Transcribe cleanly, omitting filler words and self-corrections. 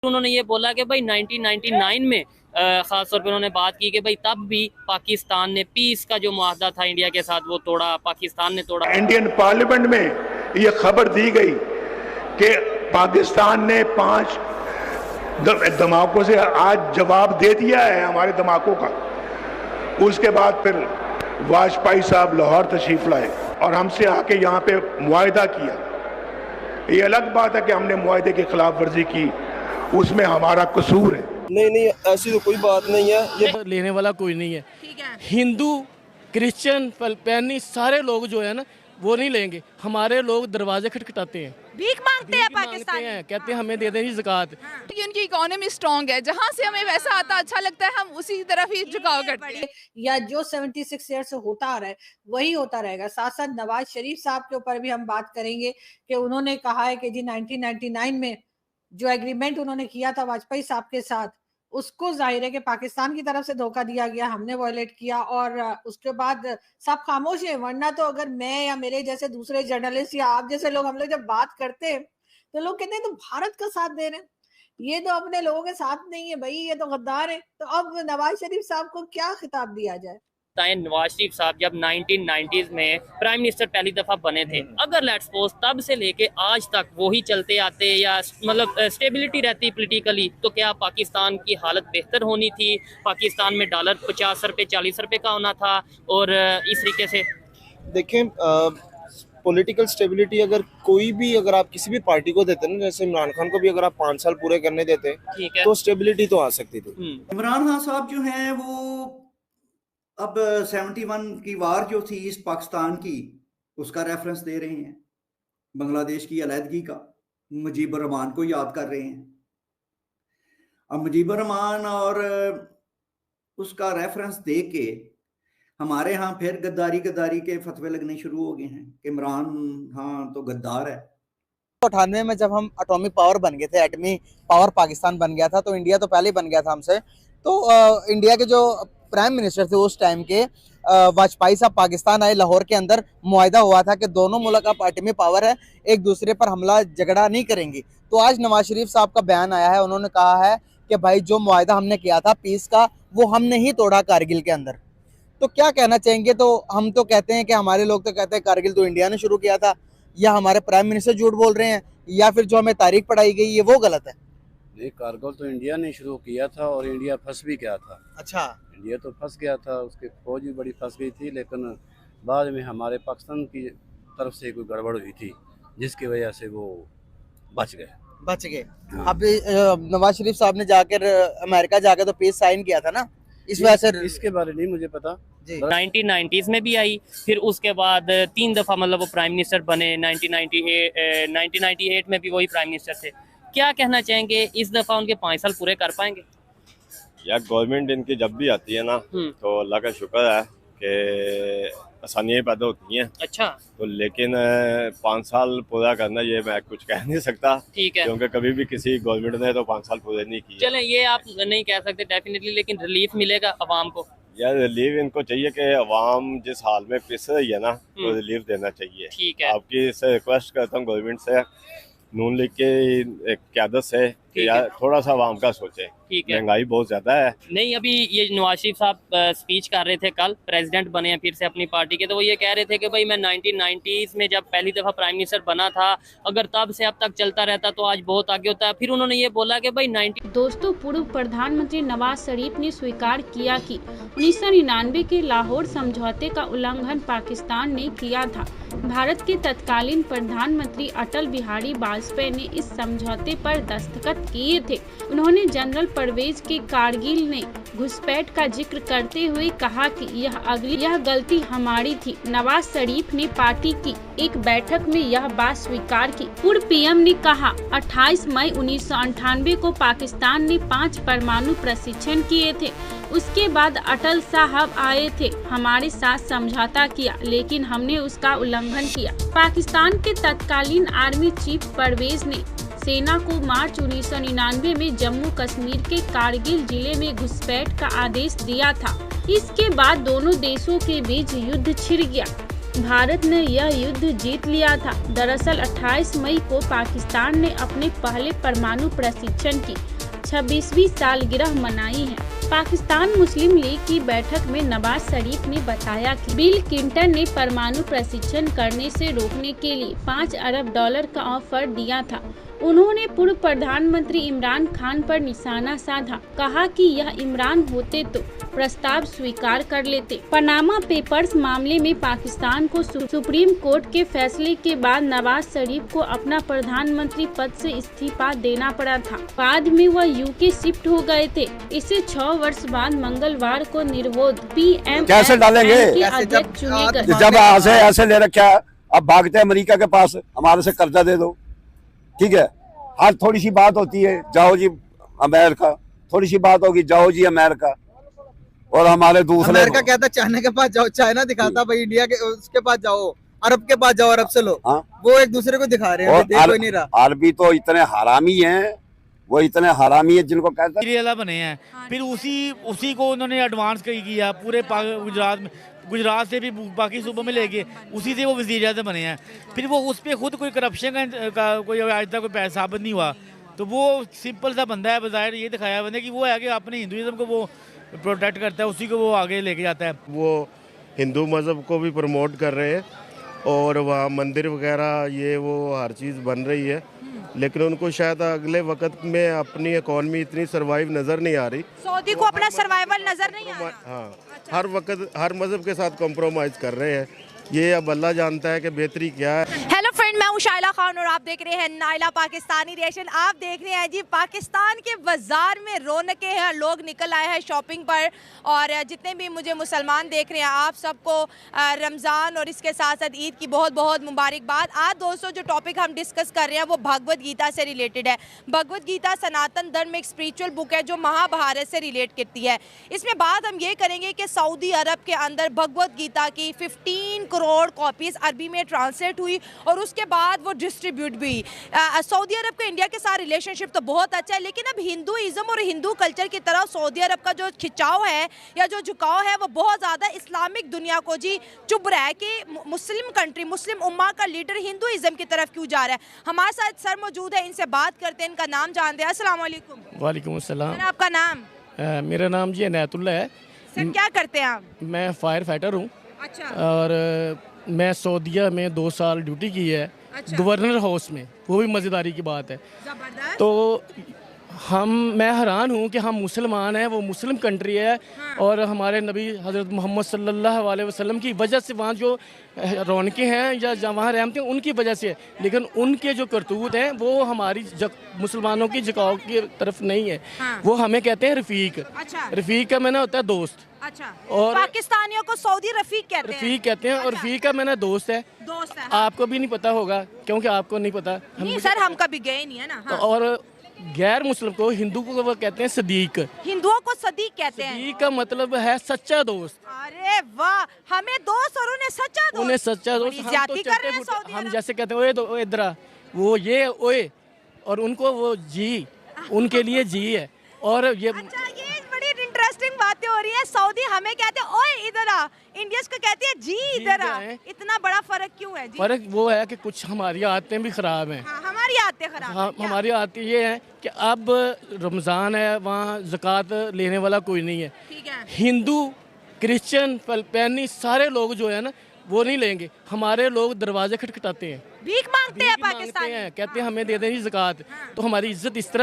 उन्होंने ये बोला कि भाई 1999 में खास तौर पे उन्होंने बात की कि भाई तब भी पाकिस्तान ने पीस का जो मुआहदा था इंडिया के साथ वो तोड़ा, पाकिस्तान ने तोड़ा। इंडियन पार्लियामेंट में ये खबर दी गई कि पाकिस्तान ने 5 धमाकों से आज जवाब दे दिया है हमारे धमाकों का। उसके बाद फिर वाजपेयी साहब लाहौर तशरीफ लाए और हमसे आके यहाँ पे मुआहदा किया। ये अलग बात है कि हमने मुआहदे की खिलाफ वर्जी की, उसमें हमारा कसूर है। नहीं, ऐसी तो कोई बात नहीं है। ये लेने वाला कोई नहीं है। ठीक है। हिंदू, क्रिश्चियन, फिलिपाइनी सारे लोग जो है ना वो नहीं लेंगे। हमारे लोग दरवाजे खटखटाते हैं, भीख मांगते हैं पाकिस्तान, कहते हैं हमें दे दें ज़कात। उनकी इकोनॉमी स्ट्रांग है, जहाँ से हमें वैसा आता अच्छा लगता है हम उसी तरफ ही झुकाव करते हैं। या जो 76 ईयर से होता आ रहा है वही होता रहेगा। साथ साथ नवाज शरीफ साहब के ऊपर भी हम बात करेंगे कि उन्होंने कहा है कि जी 1999 में जो एग्रीमेंट उन्होंने किया था वाजपेयी साहब के साथ, उसको जाहिर है कि पाकिस्तान की तरफ से धोखा दिया गया, हमने वायलेट किया और उसके बाद सब खामोश है। वरना तो अगर मैं या मेरे जैसे दूसरे जर्नलिस्ट या आप जैसे लोग, हम लोग जब बात करते हैं तो लोग कहते हैं तो भारत का साथ दे रहे हैं, ये तो अपने लोगों के साथ नहीं है भाई, ये तो गद्दार है। तो अब नवाज शरीफ साहब को क्या खिताब दिया जाए? नवाज शरीफ साहब जब 1990s में प्राइम मिनिस्टर पहली दफा बने थे, अगर लेट्स सपोज तब से लेके आज तक वही चलते आते या मतलब स्टेबिलिटी रहती पॉलिटिकली, तो क्या पाकिस्तान की हालत बेहतर होनी थी? पाकिस्तान में डॉलर 50 रुपए 40 रुपए का होना था। और इस तरीके से देखें, पॉलिटिकल स्टेबिलिटी अगर कोई भी, अगर आप किसी भी पार्टी को देते हैं ना, जैसे इमरान खान को भी अगर आप 5 साल पूरे करने देते ठीक है तो स्टेबिलिटी तो आ सकती थी। इमरान खान साहब जो हैं वो अब 71 की वार जो थी इस पाकिस्तान की, उसका रेफरेंस दे रहे हैं, बांग्लादेश की अलहदगी का, मुजीबुर रहमान को याद कर रहे हैं। अब मुजीबुर रहमान और उसका रेफरेंस दे के हमारे यहाँ फिर गद्दारी के फतवे लगने शुरू हो गए हैं कि इमरान खान तो गद्दार है। 98 में जब हम एटॉमिक पावर बन गए थे, एटमी पावर पाकिस्तान बन गया था, तो इंडिया तो पहले ही बन गया था हमसे। तो इंडिया के जो प्राइम मिनिस्टर थे उस टाइम के, वाजपेयी साहब पाकिस्तान आए, लाहौर के अंदर मुआहदा हुआ था कि दोनों मुल्क अब एटमी पावर है, एक दूसरे पर हमला झगड़ा नहीं करेंगे। तो आज नवाज शरीफ साहब का बयान आया है, उन्होंने कहा है कि भाई जो मुआहदा हमने किया था पीस का, वो हमने ही तोड़ा कारगिल के अंदर। तो क्या कहना चाहेंगे? तो हम तो कहते हैं कि हमारे लोग तो कहते हैं कारगिल तो इंडिया ने शुरू किया था, या हमारे प्राइम मिनिस्टर झूठ बोल रहे हैं, या फिर जो हमें तारीख पढ़ाई गई है वो गलत है? नहीं, कारगिल तो इंडिया ने शुरू किया था और इंडिया फंस भी गया था। अच्छा, इंडिया तो फंस गया था, उसकी फौज भी बड़ी फंस गई थी, लेकिन बाद में हमारे पाकिस्तान की तरफ से कोई गड़बड़ हुई थी जिसकी वजह से वो बच गए। अब नवाज शरीफ साहब ने जाकर अमेरिका जाकर तो पीस साइन किया था ना, इस वजह से इसके बारे नहीं मुझे पता। 1990s में भी आई, फिर उसके बाद 3 दफा मतलब वो प्राइम मिनिस्टर बने। 1998 में भी वही प्राइम मिनिस्टर थे। क्या कहना चाहेंगे, इस दफा उनके 5 साल पूरे कर पाएंगे? यार गवर्नमेंट इनकी जब भी आती है ना तो अल्लाह का शुक्र है कि आसानियाँ पैदा होती हैं। अच्छा। तो लेकिन 5 साल पूरा करना, ये मैं कुछ कह नहीं सकता। ठीक है, क्योंकि कभी भी किसी गवर्नमेंट ने तो 5 साल पूरे नहीं किए। चलें ये आप नहीं कह सकते डेफिनेटली, लेकिन रिलीफ मिलेगा अवाम को? यार रिलीफ इनको चाहिए कि अवाम जिस हाल में पिस रही है ना, तो रिलीफ देना चाहिए। ठीक है, आपकी इससे रिक्वेस्ट करता हूँ गवर्नमेंट से, नून लीग के क़यादत से, कि यार थोड़ा सा आवाम का सोचें। ठीक है, महंगाई बहुत ज्यादा है। नहीं अभी ये नवाज शरीफ साहब स्पीच कर रहे थे, कल प्रेसिडेंट बने हैं फिर से अपनी पार्टी के, तो वो ये कह रहे थे कि भाई मैं 1990s में जब पहली दफा प्राइम मिनिस्टर बना था, अगर तब से अब तक चलता रहता तो आज बहुत आगे होता है। फिर उन्होंने ये बोला कि भाई दोस्तों, पूर्व प्रधानमंत्री नवाज शरीफ ने स्वीकार किया कि 1999 के लाहौर समझौते का उल्लंघन पाकिस्तान ने किया था। भारत के तत्कालीन प्रधानमंत्री अटल बिहारी वाजपेयी ने इस समझौते पर दस्तखत किए थे। उन्होंने जनरल परवेज के कारगिल ने घुसपैठ का जिक्र करते हुए कहा कि यह गलती हमारी थी। नवाज शरीफ ने पार्टी की एक बैठक में यह बात स्वीकार की। पूर्व पीएम ने कहा, 28 मई 1998 को पाकिस्तान ने 5 परमाणु प्रशिक्षण किए थे। उसके बाद अटल साहब आए थे, हमारे साथ समझौता किया, लेकिन हमने उसका उल्लंघन किया। पाकिस्तान के तत्कालीन आर्मी चीफ परवेज ने सेना को मार्च 1999 में जम्मू कश्मीर के कारगिल जिले में घुसपैठ का आदेश दिया था। इसके बाद दोनों देशों के बीच युद्ध छिड़ गया। भारत ने यह युद्ध जीत लिया था। दरअसल 28 मई को पाकिस्तान ने अपने पहले परमाणु प्रशिक्षण की 26वीं सालगिरह मनाई है। पाकिस्तान मुस्लिम लीग की बैठक में नवाज शरीफ ने बताया कि बिल क्लिंटन ने परमाणु प्रशिक्षण करने से रोकने के लिए $5 अरब का ऑफर दिया था। उन्होंने पूर्व प्रधानमंत्री इमरान खान पर निशाना साधा, कहा कि यह इमरान होते तो प्रस्ताव स्वीकार कर लेते। पनामा पेपर्स मामले में पाकिस्तान को सुप्रीम कोर्ट के फैसले के बाद नवाज शरीफ को अपना प्रधानमंत्री पद से इस्तीफा देना पड़ा था। बाद में वह यूके शिफ्ट हो गए थे। इसे 6 वर्ष बाद मंगलवार को निर्विरोध पीएम कैसे डालेंगे अध्यक्ष चुने गए। जब ऐसे ले रखा है, अब भागते हैं अमेरिका के पास, हमारे से कर्जा दे दो, ठीक है। हर थोड़ी सी बात होती है, जाओ जी अमेरिका, थोड़ी सी बात होगी, जाओ जी अमेरिका। और हमारे दूसरे अमेरिका कहता चाइना के पास जाओ, चाइना दिखाता भाई इंडिया के उसके पास जाओ, अरब के पास जाओ, अरब से लो। हाँ? वो एक दूसरे को दिखा रहे हैं, कोई नहीं रहा। अरबी तो इतने हरामी हैं, वो इतने हरामी है जिनको कहते हैं बने हैं। फिर उसी को उन्होंने एडवांस किया पूरे गुजरात में, गुजरात से भी बाकी सूबों में लेके उसी से वो वज़ीर आज़म बने हैं। फिर वो उस पर खुद कोई करप्शन का कोई आज तक कोई पैसा साबित नहीं हुआ। तो वो सिंपल सा बंदा है, बज़ाहिर ये दिखाया बंदा कि वो है कि अपने हिंदुइज्म को वो प्रोटेक्ट करता है, उसी को वो आगे लेके जाता है। वो हिंदू मज़हब को भी प्रमोट कर रहे हैं और वहाँ मंदिर वगैरह ये वो हर चीज़ बन रही है, लेकिन उनको शायद अगले वक्त में अपनी इकॉनमी इतनी सर्वाइव नज़र नहीं आ रही। सऊदी को अपना सर्वाइवल नज़र नहीं आ रहा। हाँ, हर वक्त हर मज़हब के साथ कॉम्प्रोमाइज़ कर रहे हैं। ये अब अल्लाह जानता है कि बेहतरी क्या है। हेलो फ्रेंड, मैं हूं शाइला खान और आप देख रहे हैं नाइला पाकिस्तानी रिएक्शन। आप देख रहे हैं जी पाकिस्तान के बाजार में रौनकें हैं, लोग निकल आए हैं शॉपिंग पर। और जितने भी मुझे मुसलमान देख रहे हैं, आप सबको रमज़ान और इसके साथ साथ ईद की बहुत बहुत मुबारकबाद। आज दोस्तों जो टॉपिक हम डिस्कस कर रहे हैं वो भगवद गीता से रिलेटेड है। भगवद गीता सनातन धर्म में एक स्पिरिचुअल बुक है जो महाभारत से रिलेट करती है। इसमें बात हम ये करेंगे कि सऊदी अरब के अंदर भगवद गीता की 15 करोड़ कॉपीज अरबी में ट्रांसलेट हुई और उसके बाद वो डिस्ट्रीब्यूट भी हुई। सऊदी अरब का इंडिया के साथ रिलेशनशिप तो बहुत अच्छा है, लेकिन अब हिंदुइज्म और हिंदू कल्चर की तरफ सऊदी अरब का जो खिंचाव है या जो झुकाव है वो बहुत ज़्यादा इस्लामिक दुनिया को जी चुभ रहा है कि मुस्लिम कंट्री, मुस्लिम उम्मा का लीडर हिंदुइज्म की तरफ क्यों जा रहा है। हमारे साथ सर मौजूद है, इनसे बात करते हैं, इनका नाम जानते हैं। अस्सलाम वालेकुम। वालेकुम अस्सलाम। आपका नाम? मेरा नाम जी अनायतुल्ला है। सर क्या करते हैं आप? मैं फायर फाइटर हूँ। अच्छा। और मैं सऊदीया में 2 साल ड्यूटी की है। अच्छा। गवर्नर हाउस में, वो भी मज़ेदारी की बात है। तो मैं हैरान हूँ कि हम मुसलमान हैं, वो मुस्लिम कंट्री है। हाँ। और हमारे नबी हज़रत मोहम्मद सल्लल्लाहु अलैहि वसल्लम की वजह से वहाँ जो रौनकें हैं या वहाँ रहमतें उनकी वजह से है, लेकिन उनके जो करतूत हैं वो हमारी मुसलमानों की झुकाव की तरफ नहीं है। हाँ। वो हमें कहते हैं रफ़ीक। अच्छा। रफ़ीक का मैंने होता है दोस्त। अच्छा। और पाकिस्तानियों को सऊदी रफ़ीक कहते हैं। और रफ़ीक का मैंने दोस्त है। हाँ। आपको भी नहीं पता होगा क्योंकि आपको नहीं पता। नहीं सर, हम कभी गए नहीं है ना। हाँ। और गैर मुस्लिम को, हिंदू को वो कहते हैं सदीक। हिंदुओं को सदीक कहते हैं। सदीक का मतलब है सच्चा दोस्त। अरे वाह, हमें दोस्त और उन्हें सच्चा दोस्त। उन्हें सच्चा दोस्त। हम जैसे कहते हैं ओए इधर, वो ये ओए, और उनको वो जी, उनके लिए जी है। और ये इंटरेस्टिंग बातें हो रही है। सऊदी हमें कहते हैं ओए इधर आ, इंडियंस को कहते हैं जी इधर आ। इतना बड़ा फर्क क्यों है जी? फर्क वो है कि कुछ हमारी आदतें भी खराब हैं। हाँ, हमारी आदतें खराब हैं। हमारी आदतें ये है कि अब रमज़ान है, वहाँ ज़कात लेने वाला कोई नहीं है। ठीक है। हिंदू, क्रिश्चियन, फिलिपाइनी सारे लोग जो है ना वो नहीं लेंगे। हमारे लोग दरवाजे खटखटाते हैं, भीख मांगते हैं, पाकिस्तान कहते हैं हमें दे दें ज़कात। तो हमारी इज्जत इस तरह